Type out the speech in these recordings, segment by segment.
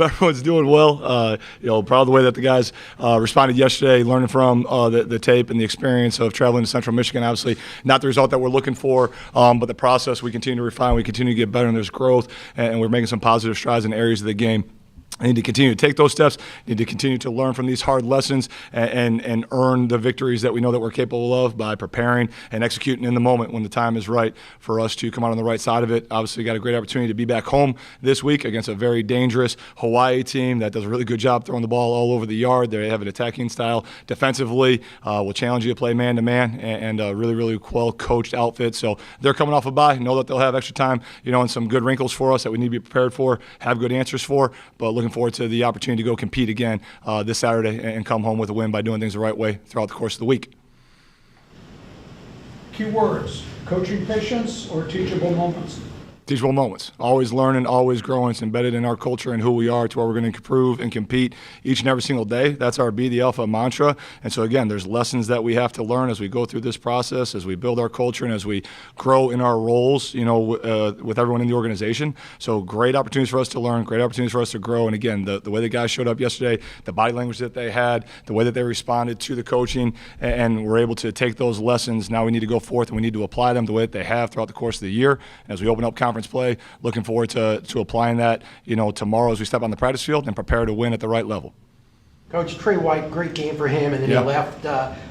Hope everyone's doing well. Proud of the way that the guys responded yesterday, learning from the tape and the experience of traveling to Central Michigan. Obviously, not the result that we're looking for, but the process we continue to refine, we continue to get better, and there's growth, and we're making some positive strides in areas of the game. I need to continue to take those steps, need to continue to learn from these hard lessons and earn the victories that we know that we're capable of by preparing and executing in the moment when the time is right for us to come out on the right side of it. Obviously, got a great opportunity to be back home this week against a very dangerous Hawai'I team that does a really good job throwing the ball all over the yard. They have an attacking style defensively. Will challenge you to play man-to-man and a really, really well-coached outfit. So they're coming off a bye. Know that they'll have extra time, and some good wrinkles for us that we need to be prepared for, have good answers for, but looking forward to the opportunity to go compete again this Saturday and come home with a win by doing things the right way throughout the course of the week. Key words: coaching patience or teachable moments? Teachable moments. Always learning, always growing. It's embedded in our culture and who we are to where we're going to improve and compete each and every single day. That's our Be the Alpha mantra. And so, again, there's lessons that we have to learn as we go through this process, as we build our culture, and as we grow in our roles, with everyone in the organization. So great opportunities for us to learn, great opportunities for us to grow. And, again, the way the guys showed up yesterday, the body language that they had, the way that they responded to the coaching, and we're able to take those lessons. Now we need to go forth and we need to apply them the way that they have throughout the course of the year. And as we open up conference play, looking forward to applying that, tomorrow as we step on the practice field and prepare to win at the right level. Coach, Trey White, great game for him, and then Yeah. he left.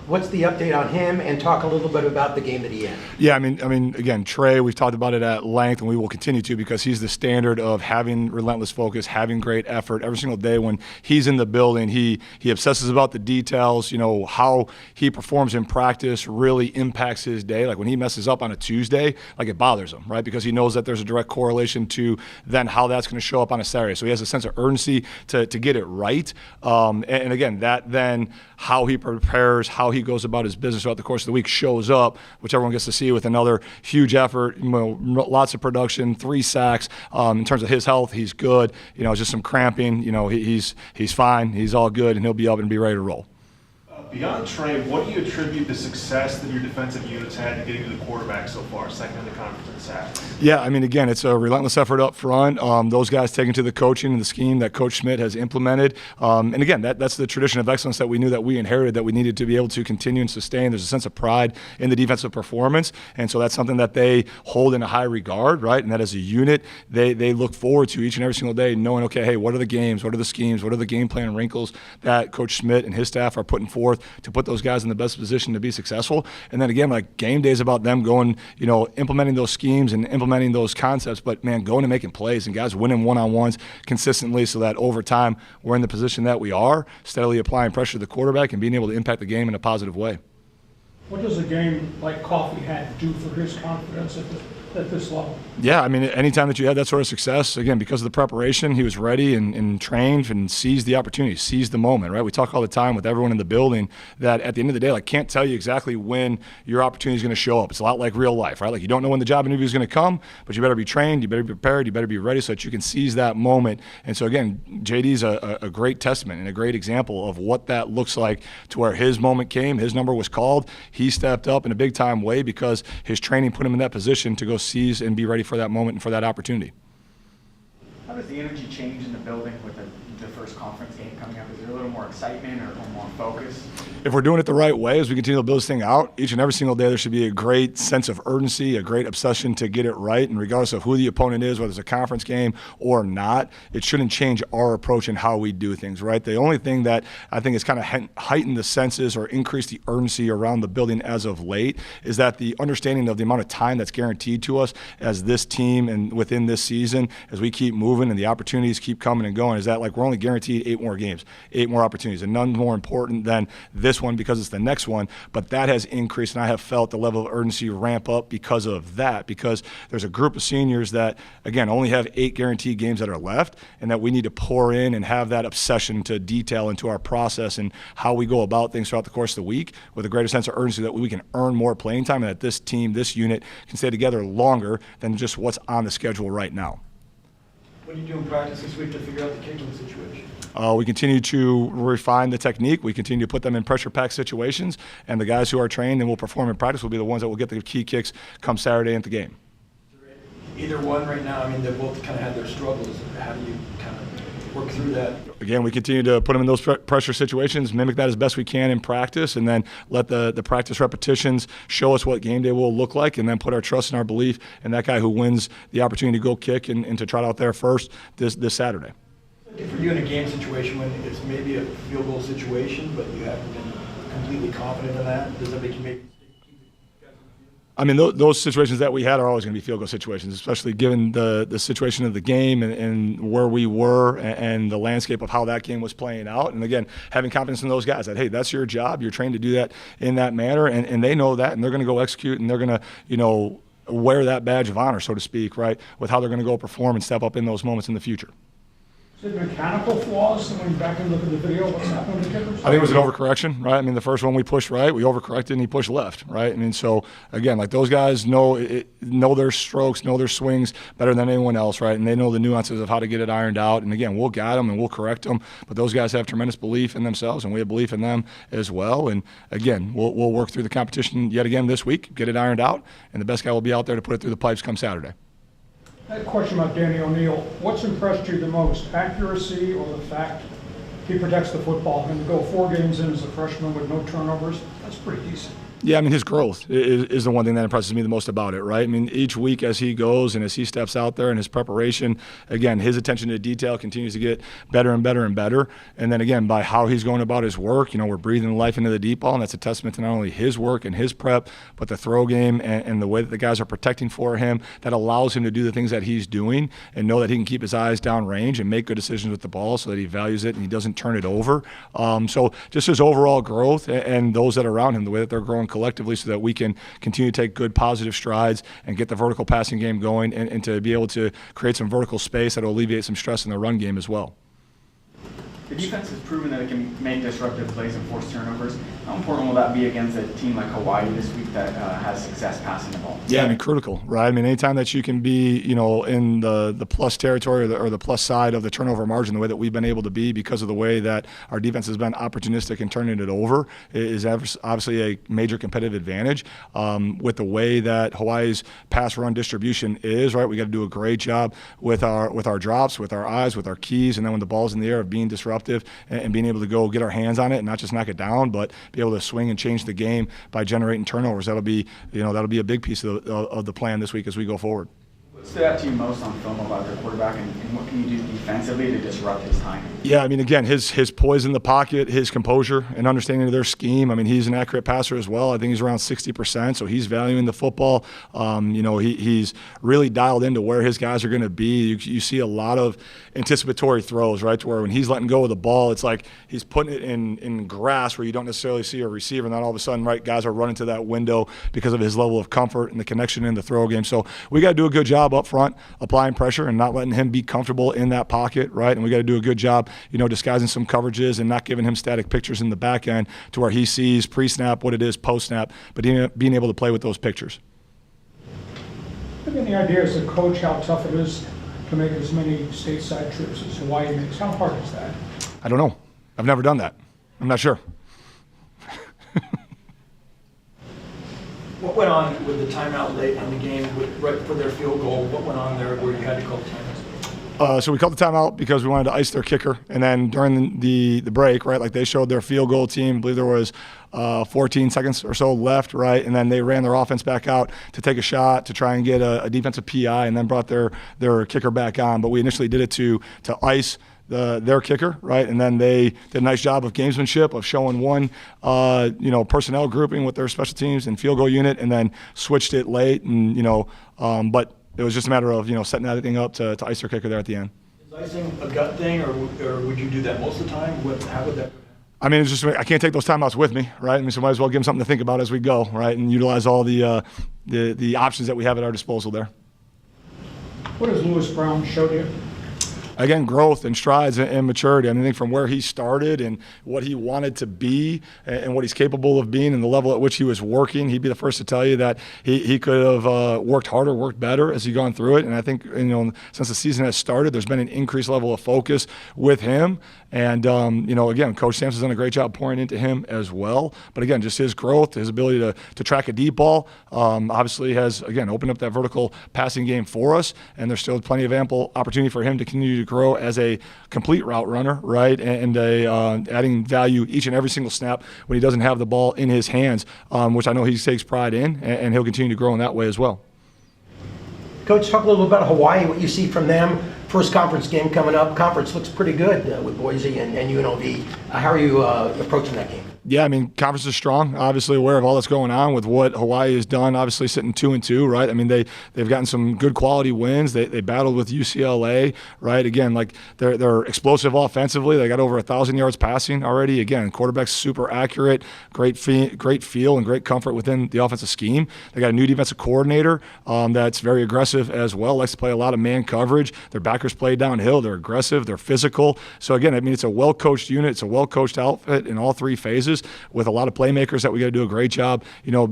What's the update on him, and talk a little bit about the game that he had? Yeah, I mean, again, Trey, we've talked about it at length, and we will continue to, because he's the standard of having relentless focus, having great effort. Every single day when he's in the building, he obsesses about the details. How he performs in practice really impacts his day. Like when he messes up on a Tuesday, it bothers him, right? Because he knows that there's a direct correlation to then how that's going to show up on a Saturday. So he has a sense of urgency to get it right. And again, that then how he prepares, how he goes about his business throughout the course of the week shows up, which everyone gets to see with another huge effort, lots of production, 3 sacks. In terms of his health, he's good. Just some cramping. He's fine. He's all good, and he'll be up and be ready to roll. Beyond Trey, what do you attribute the success that your defensive units had in getting to the quarterback so far, second in the conference in sacks? Yeah, I mean, again, it's a relentless effort up front. Those guys taking to the coaching and the scheme that Coach Schmidt has implemented. And again, that's the tradition of excellence that we knew that we inherited, that we needed to be able to continue and sustain. There's a sense of pride in the defensive performance. And so that's something that they hold in a high regard, right? And that as a unit, they look forward to each and every single day, knowing, okay, hey, what are the games? What are the schemes? What are the game plan wrinkles that Coach Schmidt and his staff are putting forth to put those guys in the best position to be successful? And then again, game day is about them going, implementing those schemes and implementing those concepts, but man, going and making plays and guys winning one-on-ones consistently so that over time we're in the position that we are, steadily applying pressure to the quarterback and being able to impact the game in a positive way. What does a game like Coffee Hat do for his confidence at this level? Yeah, I mean, anytime that you have that sort of success, again, because of the preparation, he was ready and trained and seized the opportunity, seized the moment, right? We talk all the time with everyone in the building that at the end of the day, can't tell you exactly when your opportunity is going to show up. It's a lot like real life, right? You don't know when the job interview is going to come, but you better be trained, you better be prepared, you better be ready so that you can seize that moment. And so, again, JD's a great testament and a great example of what that looks like, to where his moment came, his number was called, he stepped up in a big-time way because his training put him in that position to go seize and be ready for that moment and for that opportunity. How does the energy change in the building with the first conference game coming up? Is there a little more excitement or a little more focus? If we're doing it the right way, as we continue to build this thing out, each and every single day there should be a great sense of urgency, a great obsession to get it right. And regardless of who the opponent is, whether it's a conference game or not, it shouldn't change our approach and how we do things, right? The only thing that I think has kind of heightened the senses or increased the urgency around the building as of late is that the understanding of the amount of time that's guaranteed to us as this team and within this season, as we keep moving and the opportunities keep coming and going, is that we're only guaranteed 8 more games, 8 more opportunities, and none more important than this one because it's the next one. But that has increased, and I have felt the level of urgency ramp up because of that, because there's a group of seniors that, again, only have 8 guaranteed games that are left, and that we need to pour in and have that obsession to detail into our process and how we go about things throughout the course of the week with a greater sense of urgency that we can earn more playing time and that this team, this unit, can stay together longer than just what's on the schedule right now. What do you do in practice this week to figure out the kicking situation? We continue to refine the technique. We continue to put them in pressure-packed situations, and the guys who are trained and will perform in practice will be the ones that will get the key kicks come Saturday at the game. Either one right now, I mean, they both kind of had their struggles. How do you kind of work through that? Again, we continue to put him in those pressure situations, mimic that as best we can in practice, and then let the practice repetitions show us what game day will look like, and then put our trust and our belief in that guy who wins the opportunity to go kick and to trot out there first this Saturday. For you in a game situation when it's maybe a field goal situation, but you haven't been completely confident in that, does that make you maybe? I mean, those situations that we had are always going to be field goal situations, especially given the situation of the game and where we were and the landscape of how that game was playing out. And again, having confidence in those guys that, hey, that's your job. You're trained to do that in that manner, and they know that, and they're going to go execute, and they're going to, wear that badge of honor, so to speak, right, with how they're going to go perform and step up in those moments in the future. Is it mechanical flaws? When you back and look at the video, what's happening to kickers? I think it was an overcorrection, right? I mean, the first one we pushed right, we overcorrected, and he pushed left, right? I mean, so again, like those guys know their strokes, know their swings better than anyone else, right? And they know the nuances of how to get it ironed out. And again, we'll guide them and we'll correct them, but those guys have tremendous belief in themselves, and we have belief in them as well. And again, we'll work through the competition yet again this week, get it ironed out, and the best guy will be out there to put it through the pipes come Saturday. I had a question about Danny O'Neil. What's impressed you the most, accuracy or the fact he protects the football? And to go 4 games in as a freshman with no turnovers, that's pretty decent. Yeah, I mean, his growth is the one thing that impresses me the most about it, right? I mean, each week as he goes and as he steps out there and his preparation, again, his attention to detail continues to get better and better and better. And then again, by how he's going about his work, we're breathing life into the deep ball, and that's a testament to not only his work and his prep, but the throw game and the way that the guys are protecting for him that allows him to do the things that he's doing and know that he can keep his eyes downrange and make good decisions with the ball so that he values it and he doesn't turn it over. So just his overall growth and those that are around him, the way that they're growing collectively so that we can continue to take good positive strides and get the vertical passing game going and to be able to create some vertical space that will alleviate some stress in the run game as well. The defense has proven that it can make disruptive plays and force turnovers. How important will that be against a team like Hawaii this week that has success passing the ball? Yeah, I mean, critical, right? I mean, anytime that you can be, in the plus territory or the plus side of the turnover margin, the way that we've been able to be because of the way that our defense has been opportunistic in turning it over is obviously a major competitive advantage. With the way that Hawaii's pass run distribution is, right, we got to do a great job with our drops, with our eyes, with our keys, and then when the ball's in the air of being disruptive and being able to go get our hands on it and not just knock it down, but be able to swing and change the game by generating turnovers. That'll be a big piece of the plan this week as we go forward. What stood out to you most on film about their quarterback, and what can you do defensively to disrupt his timing? Yeah, I mean, again, his poise in the pocket, his composure and understanding of their scheme. I mean, he's an accurate passer as well. I think he's around 60%, so he's valuing the football. He's really dialed into where his guys are going to be. You see a lot of anticipatory throws, right, to where when he's letting go of the ball, it's like he's putting it in grass where you don't necessarily see a receiver, and then all of a sudden, right, guys are running to that window because of his level of comfort and the connection in the throw game. So we got to do a good job up front applying pressure and not letting him be comfortable in that pocket, right? And we got to do a good job, disguising some coverages and not giving him static pictures in the back end to where he sees pre-snap what it is post-snap, but being able to play with those pictures. Do you have any idea as a coach how tough it is to make as many stateside trips as Hawaii makes? How hard is that? I don't know. I've never done that. I'm not sure. What went on with the timeout late in the game right for their field goal? What went on there where you had to call timeouts? So we called the timeout because we wanted to ice their kicker. And then during the break, right, like they showed their field goal team, I believe there was 14 seconds or so left, right? And then they ran their offense back out to take a shot to try and get a defensive PI and then brought their kicker back on. But we initially did it to ice their kicker, right? And then they did a nice job of gamesmanship of showing one, personnel grouping with their special teams and field goal unit, and then switched it late. And but it was just a matter of setting everything up to ice their kicker there at the end. Is icing a gut thing, or would you do that most of the time? How would that? I mean, it's just I can't take those timeouts with me, right? I mean, so might as well give them something to think about as we go, right? And utilize all the options that we have at our disposal there. What has Lewis Brown showed you? Again, growth and strides and maturity. I think from where he started and what he wanted to be and what he's capable of being and the level at which he was working, he'd be the first to tell you that he could have worked harder, worked better as he's gone through it. And I think, since the season has started, there's been an increased level of focus with him. And, again, Coach Sampson's done a great job pouring into him as well. But, again, just his growth, his ability to track a deep ball, obviously has, again, opened up that vertical passing game for us. And there's still plenty of ample opportunity for him to continue to grow as a complete route runner, right, and adding value each and every single snap when he doesn't have the ball in his hands, which I know he takes pride in, and he'll continue to grow in that way as well. Coach, talk a little bit about Hawaii, what you see from them. First conference game coming up. Conference looks pretty good with Boise and UNLV. How are you approaching that game? Yeah, I mean, conference is strong. Obviously aware of all that's going on with what Hawaii has done. Obviously sitting 2-2, right? I mean, they've gotten some good quality wins. They battled with UCLA, right? Again, like they're explosive offensively. They got over 1,000 yards passing already. Again, quarterback's super accurate, great feel and great comfort within the offensive scheme. They got a new defensive coordinator that's very aggressive as well. Likes to play a lot of man coverage. Their backers play downhill. They're aggressive. They're physical. So again, I mean, it's a well-coached unit. It's a well-coached outfit in all three phases, with a lot of playmakers that we got to do a great job,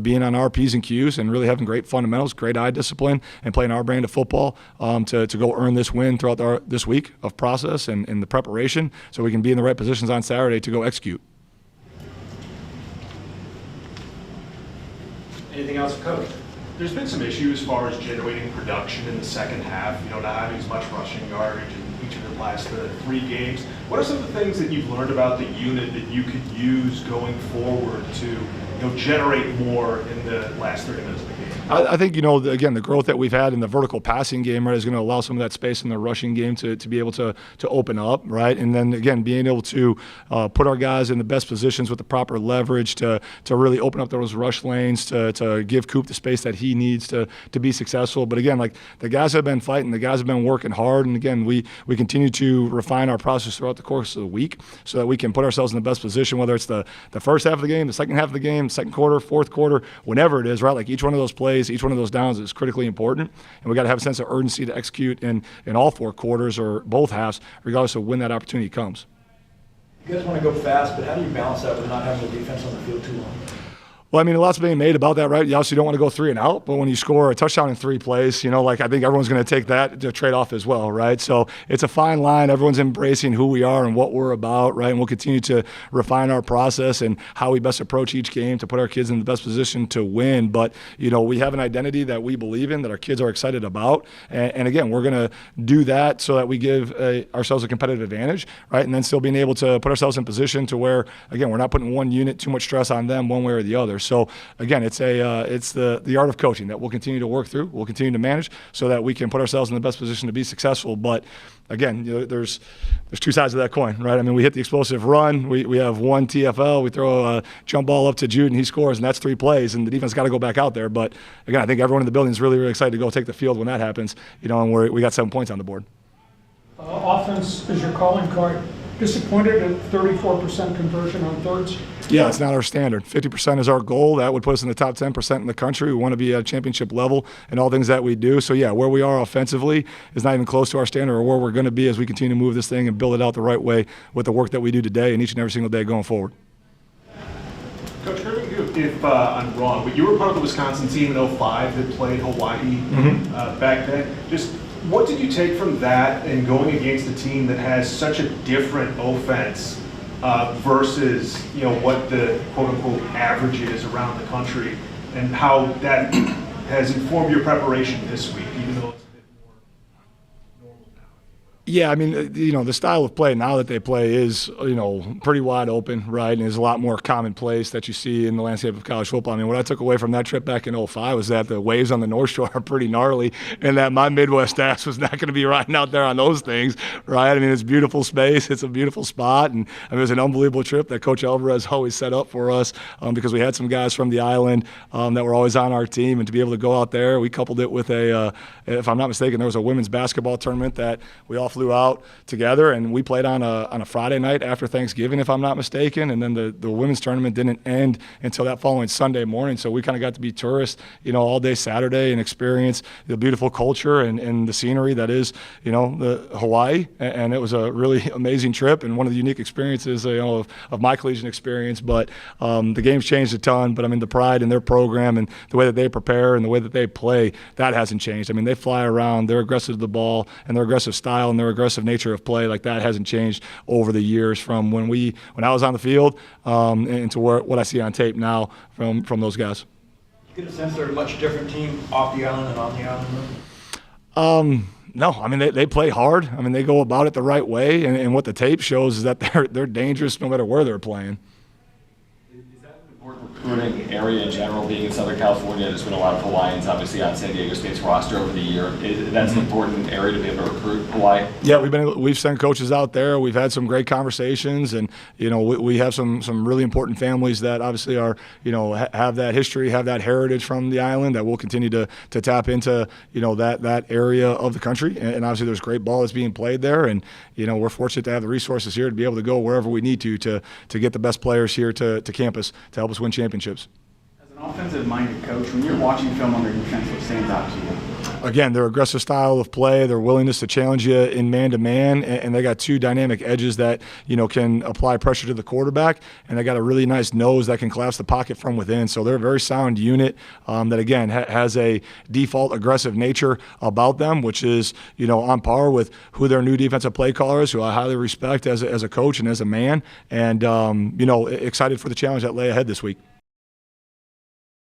being on our P's and Q's and really having great fundamentals, great eye discipline, and playing our brand of football to go earn this win throughout this week of process and the preparation, so we can be in the right positions on Saturday to go execute. Anything else, Coach? There's been some issues as far as generating production in the second half, not having as much rushing yardage in each of the last 3 games. What are some of the things that you've learned about the unit that you could use going forward to generate more in the last 30 minutes of the game? I think, again, the growth that we've had in the vertical passing game, right, is going to allow some of that space in the rushing game to be able to open up, right? And then, again, being able to put our guys in the best positions with the proper leverage to really open up those rush lanes, to give Coop the space that he needs to be successful. But, again, like the guys have been fighting, the guys have been working hard, and, again, we continue to refine our process throughout the course of the week so that we can put ourselves in the best position, whether it's the first half of the game, the second half of the game, second quarter, fourth quarter, whenever it is, right? Like each one of those plays, each one of those downs is critically important, and we got to have a sense of urgency to execute in all 4 quarters or both halves, regardless of when that opportunity comes. You guys want to go fast, but how do you balance that with not having the defense on the field too long? Well, I mean, a lot's being made about that, right? You obviously don't want to go 3 and out, but when you score a touchdown in 3 plays, I think everyone's going to take that to trade off as well, right? So it's a fine line. Everyone's embracing who we are and what we're about, right? And we'll continue to refine our process and how we best approach each game to put our kids in the best position to win. But, we have an identity that we believe in, that our kids are excited about. And again, we're going to do that so that we give ourselves a competitive advantage, right? And then still being able to put ourselves in position to where, again, we're not putting one unit too much stress on them one way or the other. So again, it's the art of coaching that we'll continue to work through, we'll continue to manage so that we can put ourselves in the best position to be successful. But again, there's 2 sides of that coin, right? I mean, we hit the explosive run, we have 1 TFL, we throw a jump ball up to Jude and he scores, and that's 3 plays, and the defense got to go back out there. But again, I think everyone in the building is really, really excited to go take the field when that happens, and we got 7 points on the board. Offense is your calling card. Disappointed at 34% conversion on thirds? Yeah, it's not our standard. 50% is our goal. That would put us in the top 10% in the country. We want to be at championship level in all things that we do. So, yeah, where we are offensively is not even close to our standard or where we're going to be as we continue to move this thing and build it out the right way with the work that we do today and each and every single day going forward. Coach, correct me if I'm wrong, but you were part of the Wisconsin team in 2005 that played Hawaii back then. Just what did you take from that and going against a team that has such a different offense versus what the quote-unquote average is around the country, and how that has informed your preparation this week, even though it's a bit more normal now? Yeah, I mean, the style of play now that they play is, pretty wide open, right? And there's a lot more commonplace that you see in the landscape of college football. I mean, what I took away from that trip back in 2005 was that the waves on the North Shore are pretty gnarly, and that my Midwest ass was not going to be riding out there on those things, right? I mean, it's beautiful space. It's a beautiful spot. And I mean, it was an unbelievable trip that Coach Alvarez always set up for us because we had some guys from the island that were always on our team. And to be able to go out there, we coupled it with if I'm not mistaken, there was a women's basketball tournament that we all flew out together, and we played on a Friday night after Thanksgiving, if I'm not mistaken, and then the women's tournament didn't end until that following Sunday morning, so we kind of got to be tourists, all day Saturday and experience the beautiful culture and the scenery that is, the Hawaii, and it was a really amazing trip and one of the unique experiences, of my collegiate experience. But the game's changed a ton, but I mean, the pride in their program and the way that they prepare and the way that they play, that hasn't changed. I mean, they fly around, they're aggressive to the ball, and their aggressive style and their aggressive nature of play, like that hasn't changed over the years from when I was on the field and to what I see on tape now from those guys. You get a sense they're a much different team off the island and on the island? No, I mean, they play hard. I mean, they go about it the right way, and what the tape shows is that they're dangerous no matter where they're playing. Is that an important recruiting area in general, being in Southern California? There's been a lot of Hawaiians, obviously, on San Diego State's roster over the year. That's an important area to be able to recruit Hawaii? Yeah, we've sent coaches out there. We've had some great conversations, and we have some really important families that obviously are have that history, have that heritage from the island that will continue to tap into that area of the country. And obviously there's great ball that's being played there, and we're fortunate to have the resources here to be able to go wherever we need to get the best players here to campus to help us win championships. As an offensive-minded coach, when you're watching film on their defense, what stands out to you? Again, their aggressive style of play, their willingness to challenge you in man-to-man, and they got two dynamic edges that can apply pressure to the quarterback, and they got a really nice nose that can collapse the pocket from within. So they're a very sound unit that, again, has a default aggressive nature about them, which is on par with who their new defensive play caller is, who I highly respect as a coach and as a man, and excited for the challenge that lay ahead this week.